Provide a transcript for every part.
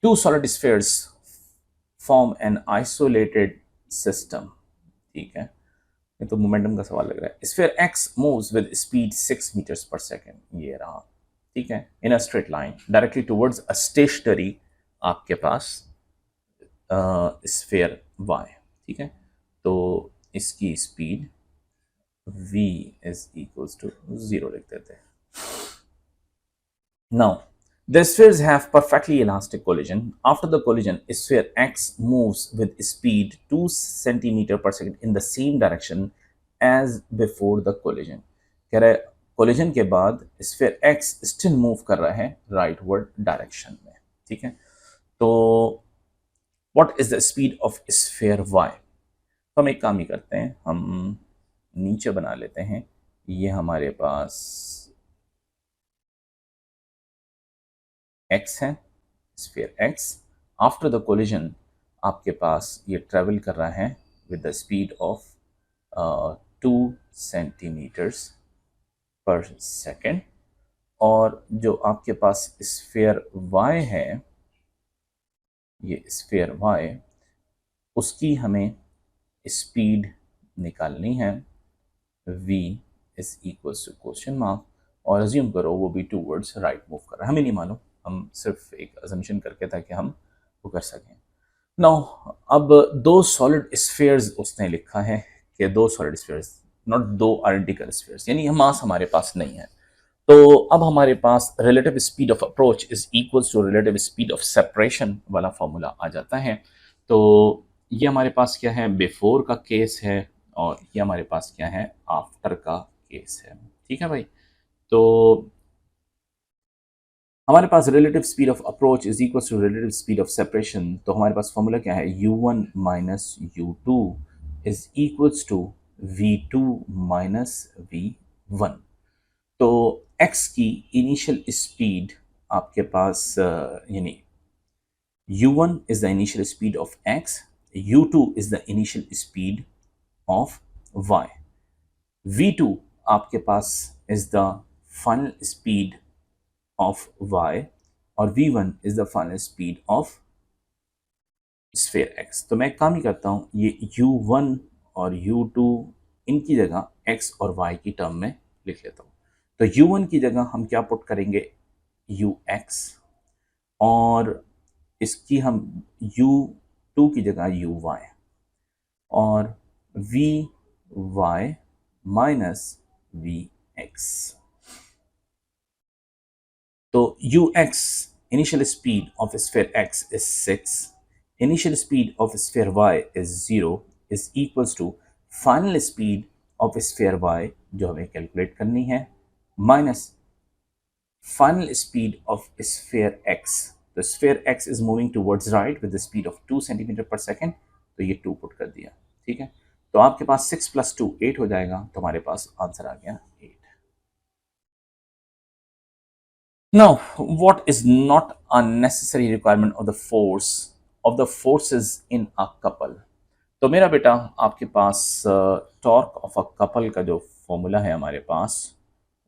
Two solid spheres form an isolated system. ठीक है, ये तो मोमेंटम का सवाल लग रहा है. Sphere x moves with speed 6 meters per second. ये रहा. ठीक है, in a straight line directly towards a stationary आपके पास स्फीयर y. ठीक है, तो इसकी speed v is equals to 0 लिख देते हैं. Now, the spheres have perfectly elastic collision. After the collision, sphere X moves with speed 2 centimeter per second in the same direction as before the collision. कह रहा है collision के बाद sphere X still move कर रहा है rightward direction में. ठीक है, तो what is the speed of sphere Y? तो हम एक काम ही करते हैं, हम नीचे बना लेते हैं. ये हमारे पास x है, sphere x. After the collision आपके पास ये ट्रेवल कर रहा है with the speed of 2 centimetres per second. और जो आपके पास स्फीयर y है, ये स्फीयर y, उसकी हमें स्पीड निकालनी है. v is equals to question mark, और अज्यूम करो वो भी टूवर्ड्स राइट मूव कर रहा है. हमें नहीं मालूम, हम सिर्फ एक अजम्पशन करके ताकि हम वो कर सकें. नाउ अब दो सॉलिड स्फीयर्स उसने लिखा है कि दो सॉलिड स्फीयर्स, नॉट दो आइडेंटिकल स्फीयर्स, यानी मास हमारे पास नहीं है. तो अब हमारे पास relative speed of approach is equals to relative speed of separation वाला फॉर्मूला आ जाता है. तो ये हमारे पास क्या है, बिफोर का केस है, और ये हमारे पास क्या है, आफ्टर का केस है. ठीक है भाई, तो हमारे पास relative speed of approach is equal to relative speed of separation. तो हमारे पास फॉर्मूला क्या है, u1 minus u2 is equals to v2 minus v1. तो x की इनिशियल स्पीड आपके पास यानी u1 is the initial speed of x, u2 is the initial speed of y, v2 आपके पास is the final speed of y, और v1 is the final speed of sphere x. तो मैं एक काम ही करता हूँ, ये u1 और u2 इनकी जगह x और y की टर्म में लिख लेता हूँ. तो u1 की जगह हम क्या पुट करेंगे, ux, और इसकी हम u2 की जगह uy, और vy माइनस vx. तो ux initial speed of sphere x is 6, initial speed of sphere y is 0, is equals to final speed of sphere y जो हमें कैलकुलेट करनी है minus final speed of sphere x. तो sphere x is moving towards right with the speed of 2 centimeter per second, तो ये 2 put कर दिया. ठीक है, तो आपके पास 6 + 2 8 हो जाएगा. तो हमारे पास आंसर आ गया 8. Now, what is not a necessary requirement of the forces in a couple? तो मेरा बेटा आपके पास टॉर्क ऑफ अ कपल का जो फॉर्मूला है हमारे पास,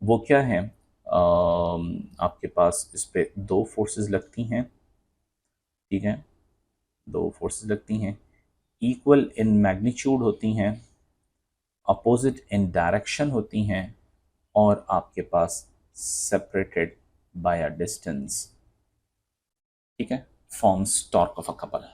वो क्या है, आपके पास इस पे दो फोर्सेस लगती हैं. ठीक है, दो फोर्सेस लगती हैं, इक्वल इन मैग्नीट्यूड होती हैं, अपोजिट इन डायरेक्शन होती हैं, और आपके पास सेपरेटेड बाय अ डिस्टेंस. ठीक है, forms torque of a couple.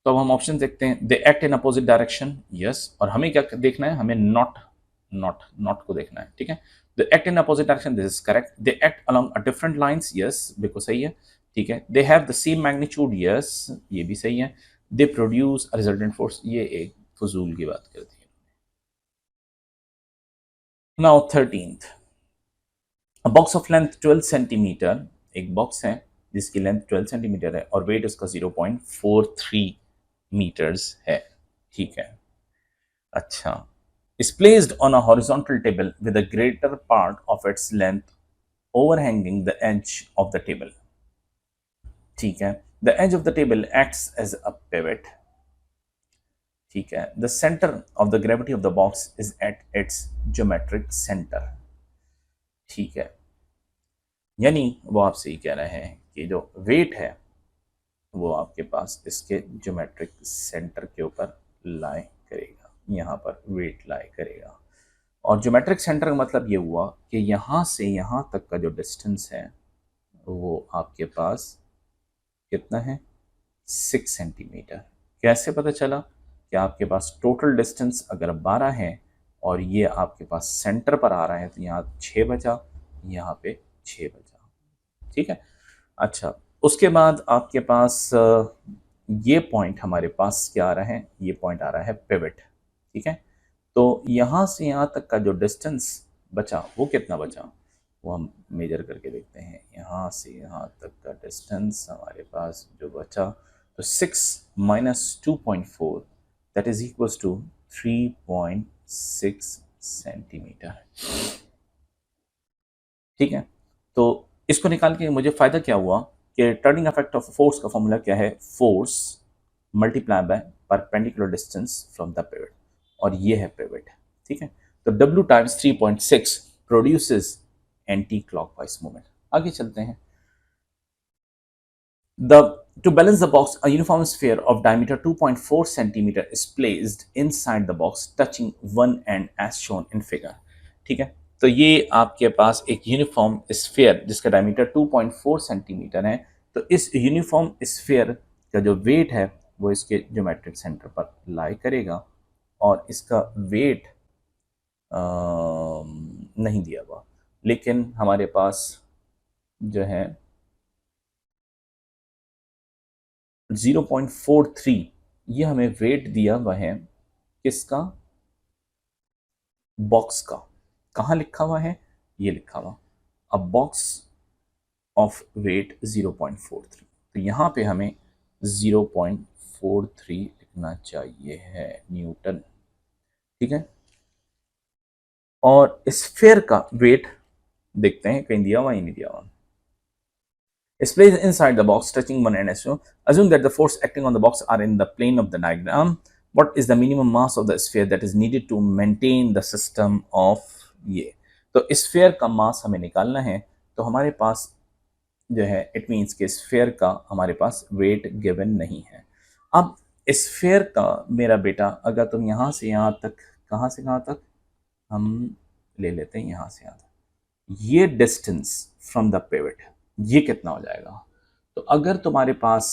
तो अब हम ऑप्शन देखते हैं. They act in opposite direction, yes. और हमें क्या देखना है, हमें नॉट को देखना है. ठीक है, they act in opposite direction, this is correct. They act along a different lines, yes, बिल्कुल सही है. ठीक है, they have the same magnitude, yes, ये भी सही है. They produce a resultant force, ये एक फजूल की बात करती है. Now 13th, a box of length 12 centimetre, एक बॉक्स है जिसकी लेंथ 12 सेंटीमीटर है और वेट उसका 0.43 मीटर्स है. ठीक है, अच्छा, is placed on a horizontal table with a greater part of its length overhanging the edge of the table. ठीक है, the edge of the table acts as a pivot. ठीक है, the center of the gravity of the box is at its geometric center. ठीक है, यानी वो आपसे ये कह रहे हैं कि जो वेट है वो आपके पास इसके ज्योमेट्रिक सेंटर के ऊपर लाई करेगा, यहाँ पर वेट लाई करेगा। और ज्योमेट्रिक सेंटर का मतलब ये हुआ कि यहाँ से यहाँ तक का जो डिस्टेंस है वो आपके पास कितना है, 6 सेंटीमीटर। कैसे पता चला कि आपके पास टोटल डिस्टेंस अगर 12 है और ये आपके पास सेंटर पर आ रहा है तो यहाँ 6 बचा, यहाँ पे 6 बचा। ठीक है। अच्छा, उसके बाद आपके पास ये पॉइंट हमारे पास क्या आ रहा है, ये पॉइंट आ रहा है पिवट। ठीक है। तो यहाँ से यहाँ तक का जो डिस्टेंस बचा वो कितना बचा, वो हम मेजर करके देखते हैं। यहाँ से यहाँ तक का डिस्टेंस हमारे पास जो बचा, तो 6 - 2.4 that is equal to 3.6 centimetre. ठीक है। तो इसको निकाल के मुझे फायदा क्या हुआ कि टर्निंग इफेक्ट ऑफ फोर्स का फॉर्मूला क्या है, force multiply by perpendicular distance from the pivot, और ये है पिवट। ठीक है। तो W times 3.6 produces anti clockwise movement. आगे चलते हैं। To balance the box, a uniform sphere of diameter 2.4 centimeter is placed inside the box, touching one end as shown in figure. ठीक है। तो ये आपके पास एक यूनिफॉर्म स्फीयर जिसका डायमीटर 2.4 सेंटीमीटर है। तो इस यूनिफॉर्म स्फीयर का जो वेट है वो इसके ज्योमेट्रिक सेंटर पर लाई करेगा, और इसका वेट नहीं दिया हुआ, लेकिन हमारे पास जो है 0.43 ये हमें वेट दिया हुआ है किसका, बॉक्स का। कहाँ लिखा हुआ है, ये लिखा हुआ, अ बॉक्स ऑफ वेट 0.43। तो यहाँ पे हमें 0.43 लिखना चाहिए है न्यूटन। ठीक है। और स्फीयर का वेट देखते हैं, कहीं दिया हुआ ही नहीं दिया हुआ। is placed inside the box touching one end. Assume that the force acting on the box are in the plane of the diagram. What is the minimum mass of the sphere that is needed to maintain the system of ये। तो sphere का मास हमें निकालना है। तो हमारे पास जो है इट मीन्स कि स्फीयर का हमारे पास वेट गिवन नहीं है। अब स्फीयर का मेरा बेटा अगर तुम यहाँ से यहाँ तक, कहाँ से कहाँ तक हम ले लेते हैं, यहाँ से यहाँ तक, ये डिस्टेंस फ्रॉम द पिवट ये कितना हो जाएगा। तो अगर तुम्हारे पास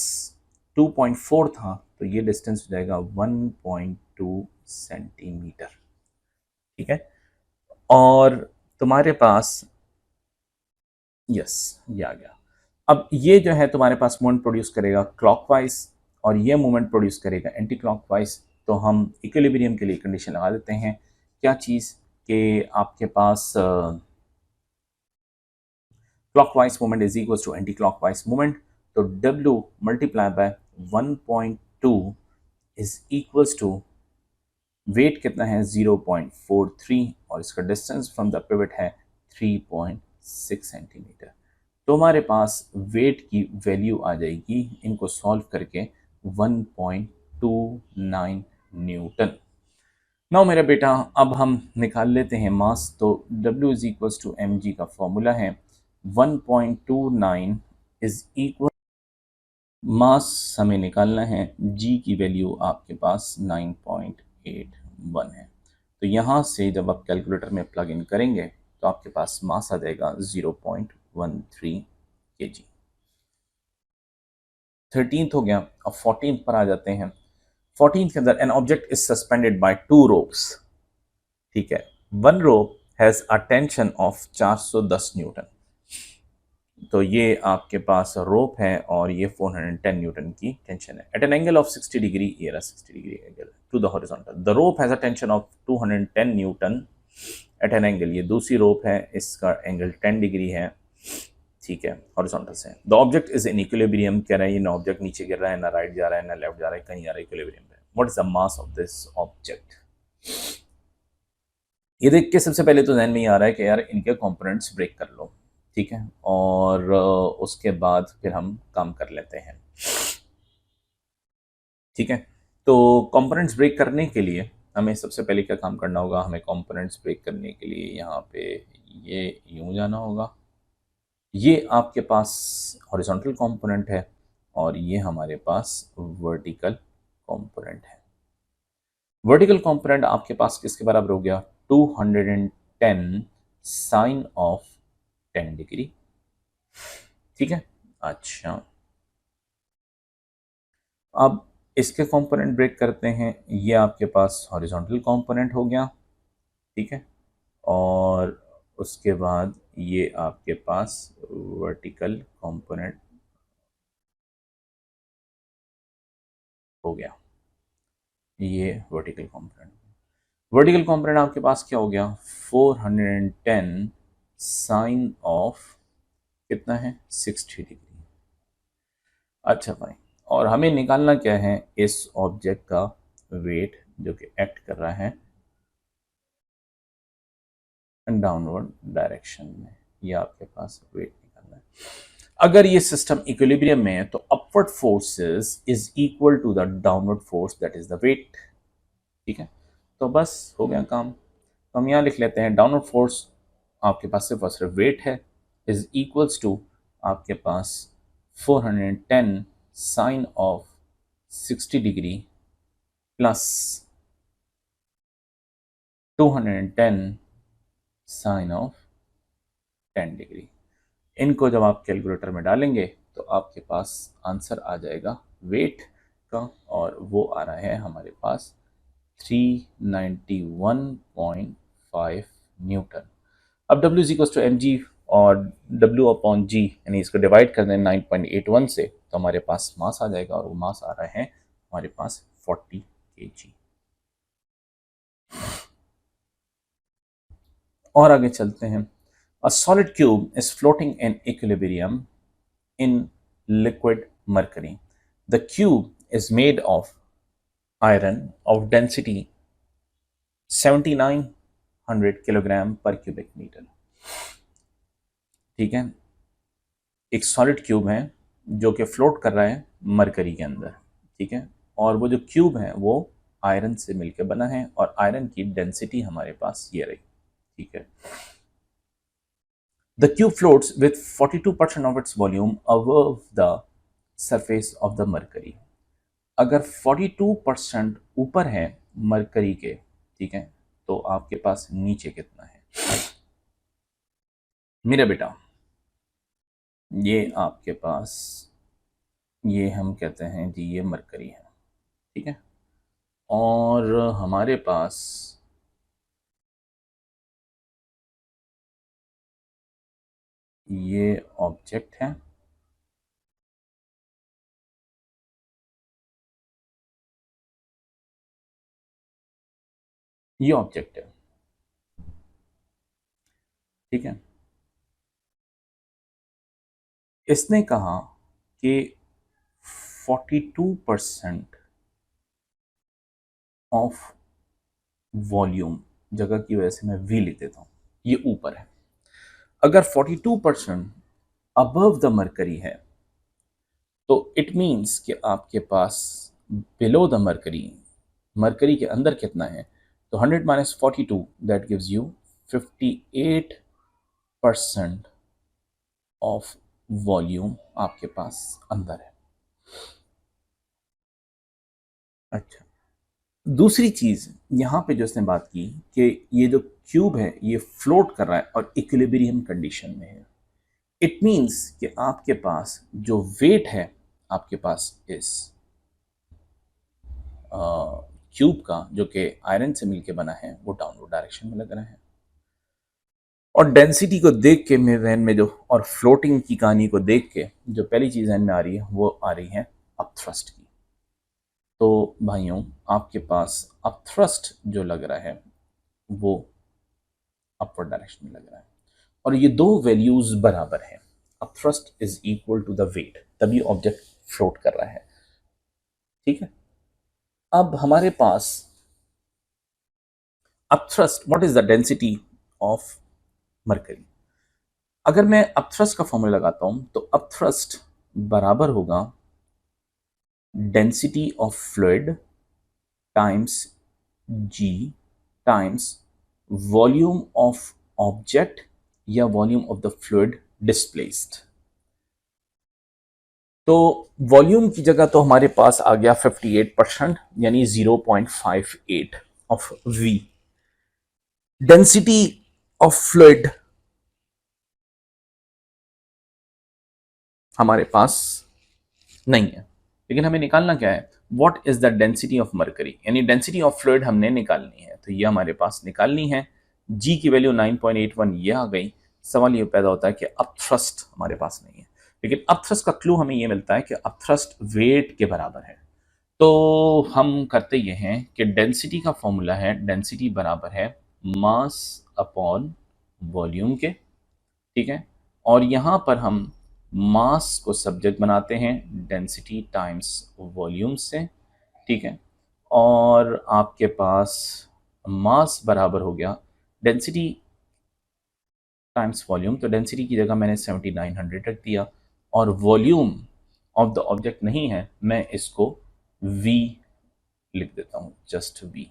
2.4 था तो ये डिस्टेंस हो जाएगा 1.2 सेंटीमीटर। ठीक है। और तुम्हारे पास यस ये आ गया। अब ये जो है तुम्हारे पास मोमेंट प्रोड्यूस करेगा क्लॉकवाइज और ये मोमेंट प्रोड्यूस करेगा एंटी क्लॉकवाइज। तो हम इक्विलिब्रियम के लिए कंडीशन लगा देते हैं, क्या चीज़ कि आपके पास clockwise moment is equals to anti-clockwise moment. तो W multiplied by 1.2 is equals to wait कितना है 0.43 और इसका डिस्टेंस फ्रॉम द पिवट है 3.6 सेंटीमीटर। तो हमारे पास वेट की वैल्यू आ जाएगी इनको सॉल्व करके 1.29 न्यूटन। नाउ मेरा बेटा अब हम निकाल लेते हैं मास। तो W is equals to mg का फॉर्मूला है 1.29 इज इक्वल, मास हमें निकालना है, g की वैल्यू आपके पास 9.81 है। तो यहाँ से जब आप कैलकुलेटर में प्लग इन करेंगे तो आपके पास मास आ जाएगा 0.13 kg। 13th हो गया। अब 14th पर आ जाते हैं। 14th के अंदर an object is suspended by 2 ropes. ठीक है। 1 rope has a tension of 410 newton. तो ये आपके पास रोप है और ये 410 न्यूटन की टेंशन है at an angle of 60 degree, ये रहा 60 degree angle to the horizontal. The rope has a tension of 210 newton at an angle, ये दूसरी रोप है, इसका एंगल 10 डिग्री है। ठीक है, हॉरिजॉन्टल से। The object is in equilibrium, कह रहा है ये ना ऑब्जेक्ट नीचे गिर रहा है, ना राइट जा रहा है, ना लेफ्ट जा रहा है, कहीं जा रहा है, इक्विलिब्रियम पे। What is the mass of this object. ये देख के सबसे पहले तो ध्यान में ये आ रहा है कि यार इनके कंपोनेंट्स ब्रेक कर लो। ठीक है। और उसके बाद फिर हम काम कर लेते हैं। ठीक है। तो कंपोनेंट्स ब्रेक करने के लिए हमें सबसे पहले क्या काम करना होगा, हमें कंपोनेंट्स ब्रेक करने के लिए यहाँ पे ये यूं जाना होगा। ये आपके पास हॉरिजॉन्टल कंपोनेंट है और ये हमारे पास वर्टिकल कंपोनेंट है। वर्टिकल कंपोनेंट आपके पास किसके बराबर हो गया? 210 साइन ऑफ 10 डिग्री। ठीक है, अच्छा अब इसके कंपोनेंट ब्रेक करते हैं। ये आपके पास हॉरिजॉन्टल कंपोनेंट हो गया, ठीक है, और उसके बाद ये आपके पास वर्टिकल कंपोनेंट हो गया। ये वर्टिकल कंपोनेंट आपके पास क्या हो गया? 410 साइन ऑफ कितना है? 60 डिग्री। अच्छा भाई, और हमें निकालना क्या है? इस ऑब्जेक्ट का वेट जो कि एक्ट कर रहा है डाउनवर्ड डायरेक्शन में। ये आपके पास वेट निकालना है। अगर ये सिस्टम इक्विलिब्रियम में है तो upward forces is equal to the downward force that is the weight. ठीक है, तो बस हो गया काम। तो हम यहाँ लिख लेते हैं डाउनवर्ड फोर्स आपके पास सिर्फ और सिर्फ वेट है, इज इक्वल्स टू आपके पास 410 sine of 60 degree plus 210 sine of 10 degree. इनको जब आप कैलकुलेटर में डालेंगे तो आपके पास आंसर आ जाएगा वेट का, और वो आ रहा है हमारे पास 391.5 न्यूटन। अब W is equal to M G, और W अपॉन जी यानी इसको डिवाइड कर दें 9.81 से, तो हमारे पास मास आ जाएगा, और वो मास आ रहा है हमारे पास 40 kg। और आगे चलते हैं। A solid cube is floating in equilibrium in liquid mercury. The cube is made of iron of density 7900 kilogram पर क्यूबिक मीटर। ठीक है, एक सॉलिड क्यूब है जो कि फ्लोट कर रहा है मरकरी के अंदर। ठीक है, और वो जो क्यूब है वो आयरन से मिलकर बना है, और आयरन की डेंसिटी हमारे पास ये रही। ठीक है, the cube floats with 42% of its volume above the surface of the mercury. अगर 42% ऊपर है मरकरी के, ठीक है, तो आपके पास नीचे कितना है? मेरा बेटा, ये आपके पास, ये हम कहते हैं जी ये मरकरी है। ठीक है, और हमारे पास ये ऑब्जेक्ट है, ये ऑब्जेक्ट है। ठीक है, इसने कहा कि 42% ऑफ वॉल्यूम, जगह की वजह से मैं वी लिख देता हूं, ये ऊपर है। अगर 42% अबव द मरकरी है तो इट मीन्स कि आपके पास बिलो द मरकरी, मरकरी के अंदर कितना है? तो 100 minus 42 that gives you 58% of volume आपके पास अंदर है। अच्छा, दूसरी चीज यहां पे जो इसने बात की कि ये जो क्यूब है ये फ्लोट कर रहा है और इक्विलिब्रियम कंडीशन में है। इट मीन्स कि आपके पास जो वेट है आपके पास इस क्यूब का, जो कि आयरन से मिलकर बना है, वो डाउनवर्ड डायरेक्शन में लग रहा है। और डेंसिटी को देख के मेरे जहन में जो, और फ्लोटिंग की कहानी को देख के जो पहली चीज जहन में आ रही है वो आ रही है अपथ्रस्ट की। तो भाइयों, आपके पास अपथ्रस्ट जो लग रहा है वो अपवर्ड डायरेक्शन में लग रहा है, और ये दो वैल्यूज बराबर है। Upthrust is equal to the weight, तभी ऑब्जेक्ट फ्लोट कर रहा है। ठीक है, अब हमारे पास upthrust, what is the density of mercury? अगर मैं अपथ्रस्ट का फॉर्मूला लगाता हूं तो अपथ्रस्ट बराबर होगा density of fluid times G times volume of object या volume of the fluid displaced. तो वॉल्यूम की जगह तो हमारे पास आ गया 58% यानी 0.58 of V. Density of fluid हमारे पास नहीं है, लेकिन हमें निकालना क्या है, what is the density of mercury, यानी डेंसिटी ऑफ फ्लूइड हमने निकालनी है। तो ये हमारे पास निकालनी है। जी की वैल्यू 9.81 ये आ गई। सवाल ये पैदा होता है कि अब थ्रस्ट हमारे पास नहीं है, लेकिन अब थ्रस्ट का क्लू हमें ये मिलता है कि अब थ्रस्ट वेट के बराबर है। तो हम करते ये हैं कि डेंसिटी का फॉर्मूला है, डेंसिटी बराबर है मास अपॉन वॉल्यूम के, ठीक है। और यहां पर हम मास को सब्जेक्ट बनाते हैं डेंसिटी टाइम्स वॉल्यूम से, ठीक है। और आपके पास मास बराबर हो गया डेंसिटी टाइम्स वॉल्यूम, तो डेंसिटी की जगह मैंने 7900 रख दिया, और वॉल्यूम ऑफ द ऑब्जेक्ट नहीं है, मैं इसको v लिख देता हूं, जस्ट v।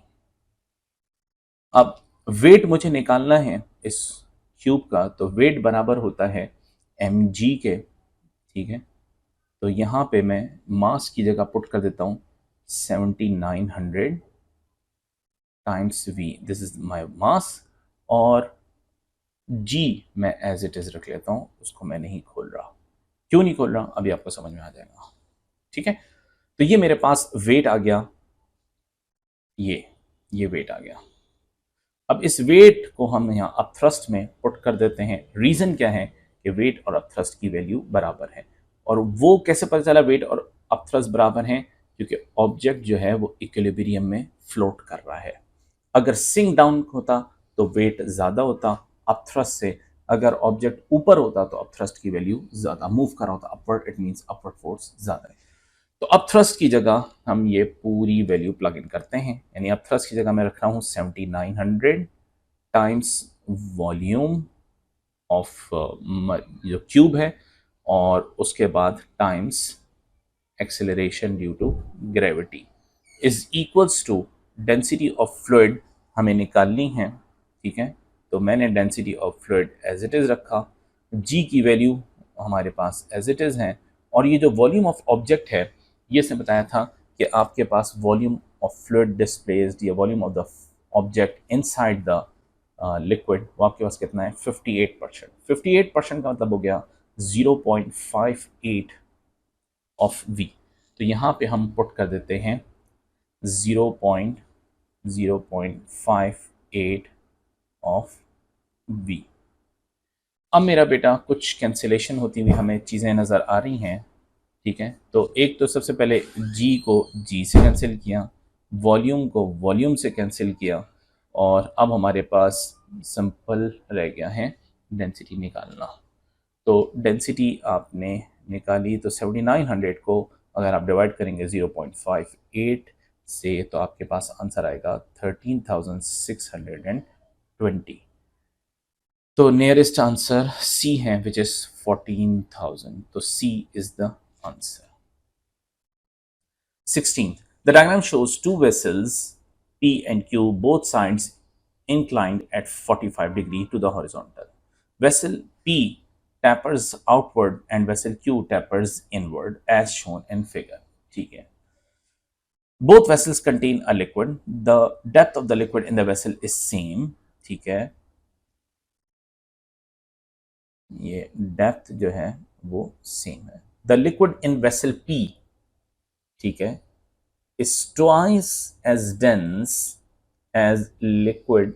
अब वेट मुझे निकालना है इस क्यूब का, तो वेट बराबर होता है mg के, ठीक है। तो यहां पे मैं मास की जगह पुट कर देता हूं 7900 times v, this is my mass, और g मैं एज इट इज रख लेता हूं, उसको मैं नहीं खोल रहा। क्यों नहीं खोल रहा, अभी आपको समझ में आ जाएगा, ठीक है। तो ये मेरे पास वेट आ गया, ये वेट आ गया। अब इस वेट को हम यहाँ अपथ्रस्ट में पुट कर देते हैं। रीजन क्या है कि वेट और अपथ्रस्ट की वैल्यू बराबर है। और वो कैसे पता चला वेट और अपथ्रस्ट बराबर हैं, क्योंकि ऑब्जेक्ट जो है वो इक्विलिब्रियम में फ्लोट कर रहा है। अगर सिंक डाउन होता तो वेट ज्यादा होता अपथ्रस्ट से, अगर ऑब्जेक्ट ऊपर होता तो अपथ्रस्ट की वैल्यू ज्यादा मूव कर रहा होता, upward, it means upward force ज्यादा है। तो अब थ्रस्ट की जगह हम ये पूरी वैल्यू प्लग इन करते हैं, यानी अब थ्रस्ट की जगह मैं रख रहा हूं 7900 टाइम्स वॉल्यूम ऑफ जो क्यूब है, और उसके बाद times acceleration due to gravity is equals to density of fluid हमें निकालनी है, ठीक है। तो मैंने density of fluid as it is रखा, जी की वैल्यू हमारे पास एज इट इज है, और ये जो वॉल्यूम ऑफ ऑब्जेक्ट है, ये से बताया था कि आपके पास वॉल्यूम ऑफ फ्लूइड डिस्प्लेस्ड या volume of the object inside the liquid, वो आपके पास कितना है 58%। 58% का मतलब हो गया 0.58 ऑफ वी। तो यहाँ पे हम पुट कर देते हैं 0.058 ऑफ वी। अब मेरा बेटा कुछ कैंसिलेशन होती हुई हमें चीज़ें नज़र आ रही हैं, ठीक है। तो एक तो सबसे पहले जी को जी से कैंसिल किया, वॉल्यूम को वॉल्यूम से कैंसिल किया, और अब हमारे पास सिंपल रह गया है डेंसिटी निकालना। तो डेंसिटी आपने निकाली, तो 7900 को अगर आप डिवाइड करेंगे 0.58 से, तो आपके पास आंसर आएगा 13,620। तो नियरेस्ट आंसर सी है, विच इज 14,000। तो C is the answer. 16. The diagram shows two vessels P and Q, both sides inclined at 45 degree to the horizontal. Vessel P tapers outward and vessel Q tapers inward as shown in figure. ठीक है। Both vessels contain a liquid. The depth of the liquid in the vessel is same. ठीक है, ये depth जो है वो same है। The liquid in vessel P, ठीक है, is twice as dense as liquid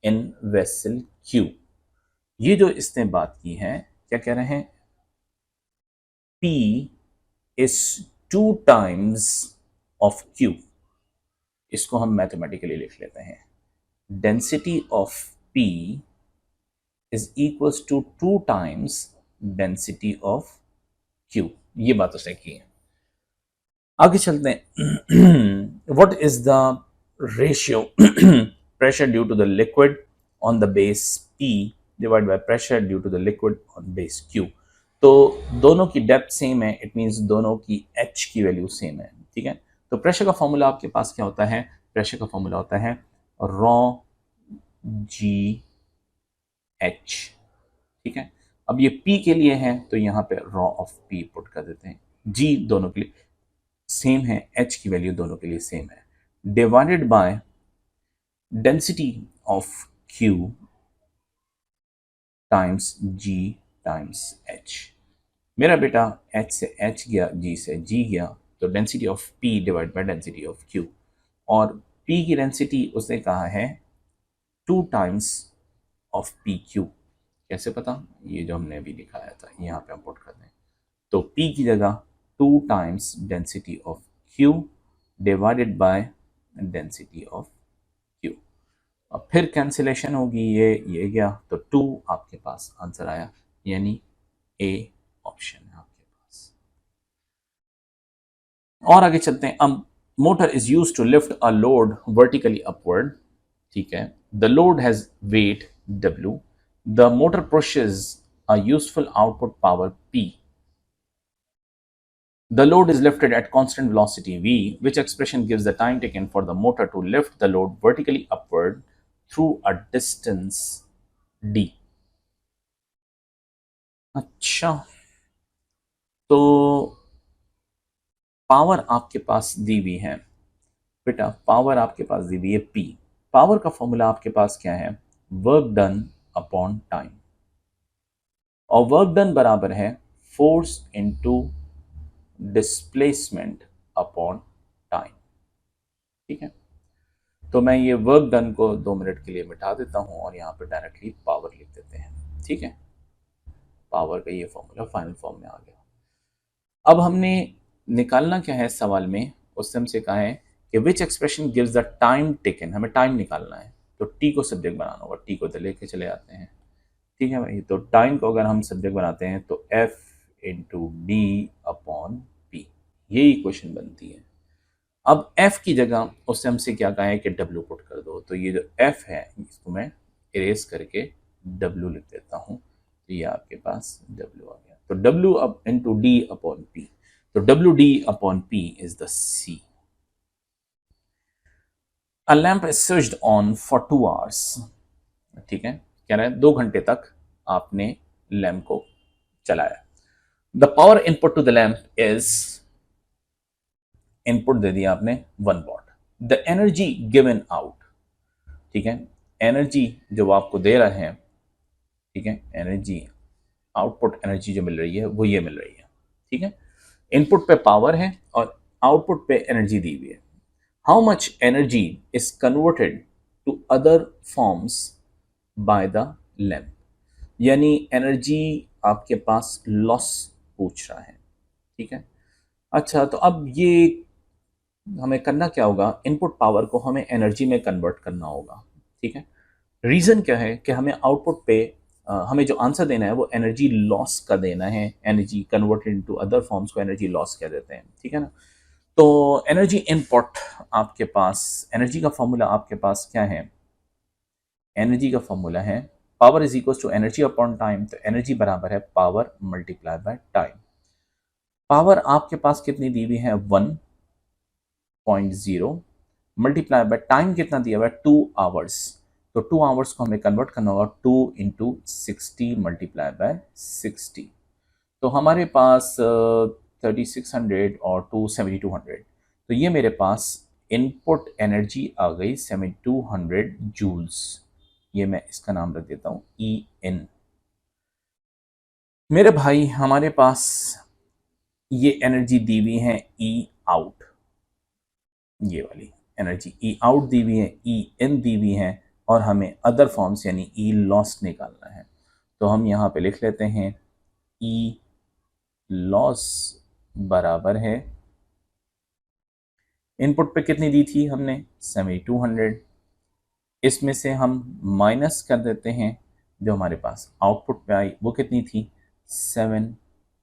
in vessel Q। ये जो इसने बात की है, क्या कह रहे हैं, P is 2 times of Q। इसको हम मैथमेटिकली लिख लेते हैं, density of P is equals to 2 times density of Q। ये बात उसने की है। आगे चलते हैं। What is the ratio pressure due to the liquid on the base P divide by pressure due to the liquid on base Q। तो दोनों की डेप्थ सेम है, इट मींस दोनों की H की वैल्यू सेम है, ठीक है। तो प्रेशर का फॉर्मूला आपके पास क्या होता है, प्रेशर का फॉर्मूला होता है रॉ जी एच, ठीक है। अब ये P के लिए है, तो यहाँ पे रॉ ऑफ P पुट कर देते हैं, G दोनों के लिए सेम है, H की वैल्यू दोनों के लिए सेम है, divided by density of Q times G times H। मेरा बेटा H से H गया, G से G गया, तो density of P divide by density of Q, और P की डेंसिटी उसने कहा है 2 टाइम्स ऑफ PQ। कैसे पता? ये जो हमने अभी दिखाया था, यहाँ पे हम पुट कर दें, तो P की जगह 2 times density of Q divided by density of Q। अब फिर कैंसिलेशन होगी, ये गया, तो 2 आपके पास आंसर आया, यानी A ऑप्शन है आपके पास। और आगे चलते हैं। अब motor is use to lift a load vertically upward, ठीक है, the load has weight W, the motor pushes a useful output power P, the load is lifted at constant velocity V, which expression gives the time taken for the motor to lift the load vertically upward through a distance D। अच्छा, तो power आपके पास दी हुई है बेटा, power आपके पास दी हुई है P। Power का फॉर्मूला आपके पास क्या है? वर्क डन अपॉन टाइम, और वर्क डन बराबर है force into displacement upon time, ठीक है। तो मैं ये वर्क डन को 2 मिनट के लिए मिटा देता हूं और यहाँ पे डायरेक्टली पावर लिख देते हैं, ठीक है। पावर का ये फॉर्मूला फाइनल फॉर्म में आ गया। अब हमने निकालना क्या है सवाल में, उससे हमसे कहा है कि which expression gives the time taken, हमें टाइम निकालना है, तो टी को सब्जेक्ट बनाना होगा, टी को तो लेके चले आते हैं, ठीक है भाई। तो टाइम को अगर हम सब्जेक्ट बनाते हैं तो F into D upon P, ये इक्वेशन बनती है। अब एफ की जगह उससे हमसे क्या कहा है कि डब्ल्यू पुट कर दो, तो ये जो एफ है इसको मैं इरेज करके डब्ल्यू लिख देता हूँ, तो ये आपके पास डब्ल्यू आ गया। तो डब्ल्यू अब इंटू डी अपॉन पी, तो W D upon P is the C. A lamp is switched on for 2 hours, ठीक है, कह रहा है 2 घंटे तक आपने लैम्प को चलाया। The power input to the lamp is, input दे दिया आपने 1 watt, the energy given out, ठीक है, एनर्जी जो आपको दे रहे हैं, ठीक है, एनर्जी आउटपुट एनर्जी जो मिल रही है वो ये मिल रही है, ठीक है। इनपुट पे पावर है और आउटपुट पे एनर्जी दी हुई है। How much energy is converted to other forms by the lamp, यानी एनर्जी आपके पास लॉस पूछ रहा है, ठीक है। अच्छा, तो अब ये हमें करना क्या होगा, इनपुट पावर को हमें एनर्जी में कन्वर्ट करना होगा, ठीक है। रीज़न क्या है कि हमें आउटपुट पे हमें जो आंसर देना है वो एनर्जी लॉस का देना है, energy converted into other forms को एनर्जी लॉस कह देते हैं, ठीक है ना। तो एनर्जी इनपुट आपके पास, एनर्जी का फॉर्मूला आपके पास क्या है, एनर्जी का फॉर्मूला है power is equal to energy upon time, तो एनर्जी बराबर है power multiply by time. Power आपके पास कितनी दी हुई है 1.0 मल्टीप्लाई बाय टाइम कितना दिया हुआ है 2 आवर्स, तो 2 आवर्स को हमें कन्वर्ट करना होगा 2 इंटू 60 मल्टीप्लाई बाय 60, तो हमारे पास 3600 और 2 7200, तो ये मेरे पास इनपुट एनर्जी आ गई 7200 जूल्स, ये मैं इसका नाम रख देता हूँ ई इन। मेरे भाई हमारे पास ये एनर्जी दी हुई है ई आउट, ये वाली एनर्जी ई आउट दी हुई है, ई इन दी हुई है, और हमें अदर फॉर्म्स यानी ई लॉस निकालना है, तो हम यहाँ पे लिख लेते हैं ई लॉस बराबर है, इनपुट पे कितनी दी थी हमने 7200, इसमें से हम माइनस कर देते हैं जो हमारे पास आउटपुट पे आई वो कितनी थी 7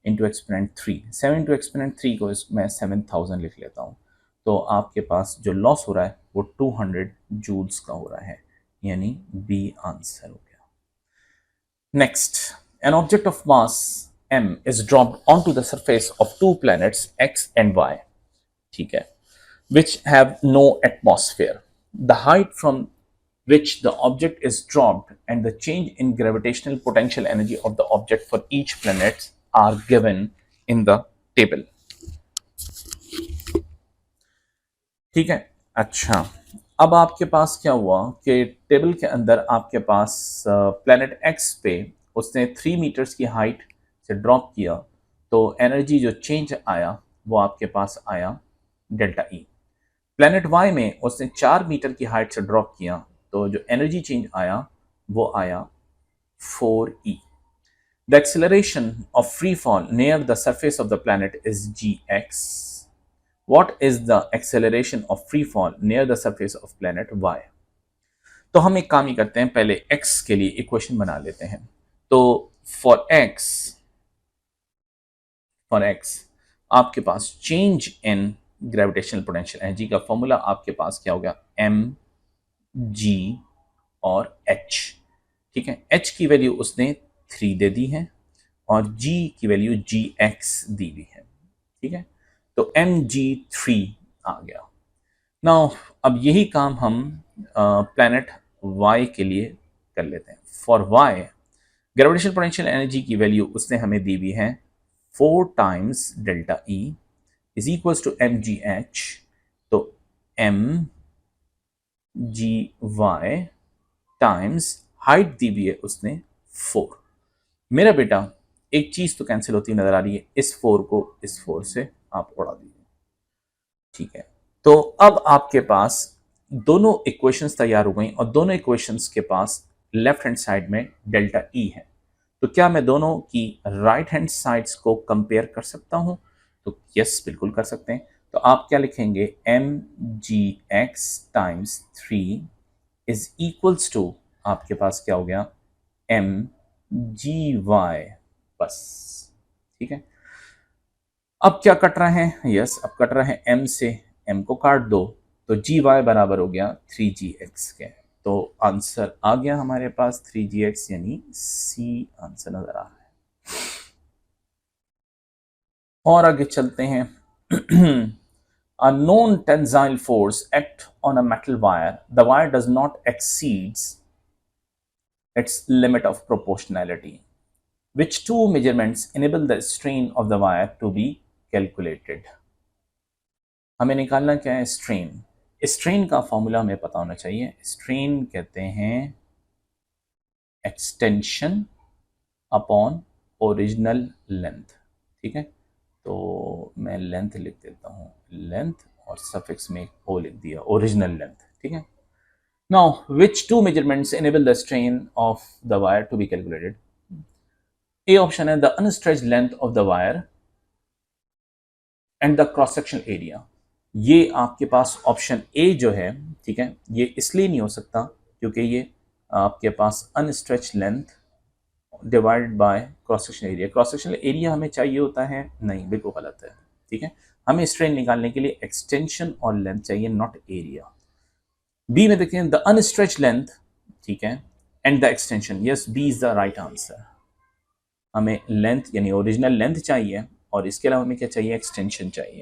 इंटू एक्सपोनेंट 3, 7 इंटू एक्सपोनेंट 3 को मैं 7000 लिख लेता हूँ, तो आपके पास जो लॉस हो रहा है वो 200 जूल्स का हो रहा है, यानी बी आंसर हो गया। Next, an object of mass m is dropped onto the surface of 2 planets x and y, ठीक है, which have no atmosphere. The height from which the object is dropped and the change in gravitational potential energy of the object for each planet are given in the table. ठीक है। अच्छा, अब आपके पास क्या हुआ कि टेबल के अंदर आपके पास प्लैनेट एक्स पे उसने 3 मीटर्स की हाइट से ड्रॉप किया, तो एनर्जी जो चेंज आया वो आपके पास आया डेल्टा ई। प्लैनेट वाई में उसने 4 मीटर की हाइट से ड्रॉप किया, तो जो एनर्जी चेंज आया वो आया 4 E. The acceleration of free fall near the surface of the planet is G X. What is the acceleration of free fall near the surface of planet Y? तो हम एक काम ही करते हैं, पहले x के लिए इक्वेशन बना लेते हैं। तो फॉर x आपके पास change in gravitational potential energy का फॉर्मूला आपके पास क्या हो गया, m g और h। ठीक है, h की वैल्यू उसने 3 दे दी है और g की वैल्यू gx दी हुई है। ठीक है, तो mg3 आ गया। नाउ अब यही काम हम प्लैनेट y के लिए कर लेते हैं। For y gravitational potential energy की वैल्यू उसने हमें दी हुई है 4 times delta E is equals to M G H. तो M G Y times height दी हुई है उसने 4। मेरा बेटा एक चीज तो कैंसिल होती नजर आ रही है, इस 4 को इस 4 से आप उड़ा दीजिए। ठीक है, तो अब आपके पास दोनों इक्वेशंस तैयार हो गई और दोनों इक्वेशंस के पास लेफ्ट हैंड साइड में डेल्टा ई है। तो क्या मैं दोनों की राइट हैंड साइड्स को कंपेयर कर सकता हूं? तो यस, बिल्कुल कर सकते हैं। तो आप क्या लिखेंगे, M G X times 3 is equals to आपके पास क्या हो गया, एम जी वाई। बस, ठीक है। अब क्या कट रहे हैं, यस अब कट रहे हैं m से, m को काट दो तो जी वाई बराबर हो गया 3gx के। तो आंसर आ गया हमारे पास 3gx, यानी सी आंसर नजर आ रहा है। और आगे चलते हैं। A known tensile force act on a metal wire. The wire does not exceeds its limit of proportionality. Which two measurements enable the strain of the wire to be calculated? हमें निकालना क्या है, स्ट्रेन। स्ट्रेन का formula हमें पता होना चाहिए। Strain कहते हैं एक्सटेंशन अपॉन ओरिजिनल लेंथ। ठीक है, तो मैं लेंथ लिख देता हूँ, लेंथ और सफिक्स में ओ लिख दिया, ओरिजिनल लेंथ। ठीक है, now which two measurements enable the strain of the wire to be calculated? A option है the unstretched length of the wire and the cross section area. ये आपके पास ऑप्शन ए जो है, ठीक है, ये इसलिए नहीं हो सकता क्योंकि ये आपके पास unstretched length divided by cross section area. Cross section area हमें चाहिए होता है, नहीं, बिल्कुल गलत है। ठीक है, हमें स्ट्रेन निकालने के लिए एक्सटेंशन और लेंथ चाहिए, नॉट एरिया। बी में देखते हैं द अनस्ट्रेच लेंथ, ठीक है, and the extension. Yes, B is the right answer. हमें लेंथ यानी ओरिजिनल लेंथ चाहिए और इसके अलावा हमें क्या चाहिए, एक्सटेंशन चाहिए।